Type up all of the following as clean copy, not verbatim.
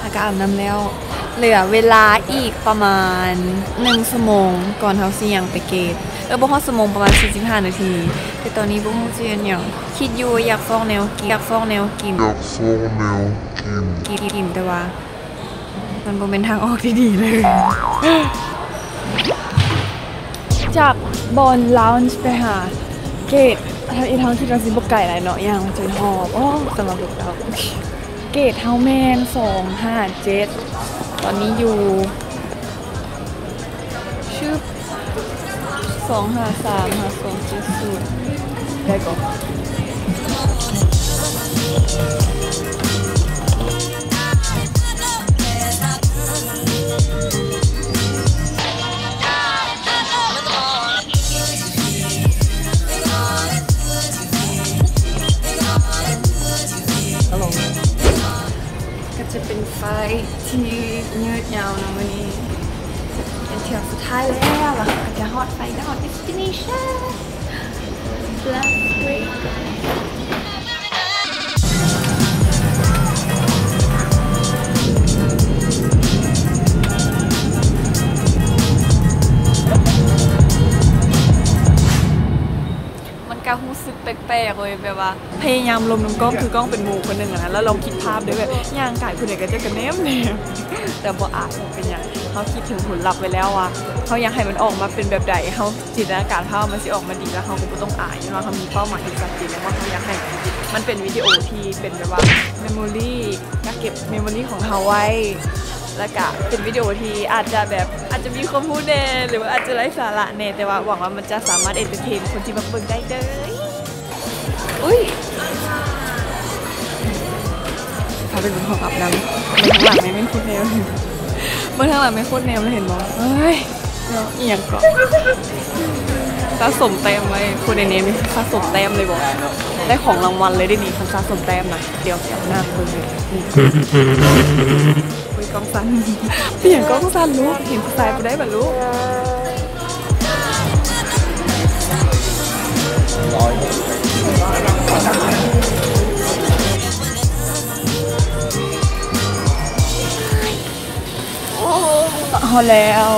อากาศอาบน้ำแล้วเหลือเวลาอีกประมาณ1 ชั่วโมงก่อนเขาสิยังไปเกตบ่ฮอดชั่วโมงประมาณ45 นาทีแต่ตอนนี้บ่ฮู้สิเฮ็ดหยังคิดอยู่อยากฟ้องแนวกินกินแต่ว่ามันบ่เป็นทางออกที่ดีเลยจากบอนลาวน์ไปหาเกตทางที่เราสิบ่ไกลหลายเนาะอย่างจนหอบสำหรับลูกเราเกตเฮาแมน257ตอนนี้อยู่ชื่อ2535270ได้ก่อนก็จะเป็นไฟที่ยืดยาวนะวันนี้เป็นเที่ยวสุดท้ายแล้วล่ะก็จะฮอตไฟดาว destination Black Creek ก็รู้สึกแปลกๆเลยแบบว่าพยายามลมน้ำกล้องคือกล้องเป็นหมูคนหนึ่งนะแล้วลองคิดภาพด้วยแบบย่างกายคนไหนก็จะกระเนมเนี่ยแต่บ่อาจเป็นอย่างเขาคิดถึงผลลัพธ์ไว้แล้วว่าเขาอยากให้มันออกมาเป็นแบบใดเขาจินตนาการภาพมันสิออกมาดีแล้วเขาก็ไม่ต้องอายว่าเขามีเป้าหมายที่ชัดเจนแล้วว่าเขาอยากให้มันเป็นวิดีโอที่เป็นแบบว่าเมมโมรี่เก็บเมมโมรี่ของเขาไว้แล้วก็เป็นวิดีโอที่อาจจะมีความพูดเน่หรือว่าอาจจะไร้สาระเน่แต่ว่าหวังว่ามันจะสามารถเอนเตอร์เทนคนที่มาเบิ่งได้เด้ออุ้ยพาไปดูห้องอาบน้ำข้างหลังไม่คุ้นแนวเมื่อข้างหลังไม่คุ้นแนวเลยเห็นมั้ยเฮ้ยเอียงก่อนสะสมแต้มไว้คนในนี้มีสะสมแต้มเลยบอกได้ของรางวัลเลยได้ดีคันสะสมแต้มนะเดี๋ยวหน้าเบิ่งเลยกล้องสั้นเปลี่ยนกล้องสั้นลูกเห็นสายไปได้แบบลูกพอแล้ว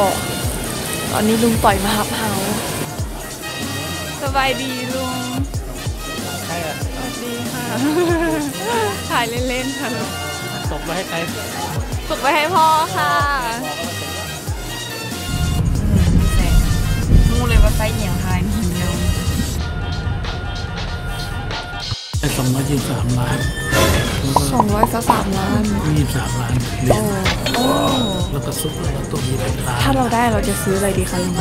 ตอนนี้ลุงต่อยมาฮับเฮาสบายดีลุงสวัสดีค่ะถ่ายเล่นๆค่ะส่งไปให้ใครส่งไปให้พ่อค่ะมูเลยว่าไฟเหนียวทายหินเร็ว223 ล้าน223 ล้าน23 ล้านเหรียญแล้วก็ซุปแล้วตัวนี้เป็นล้านถ้าเราได้เราจะซื้ออะไรดีคะลุง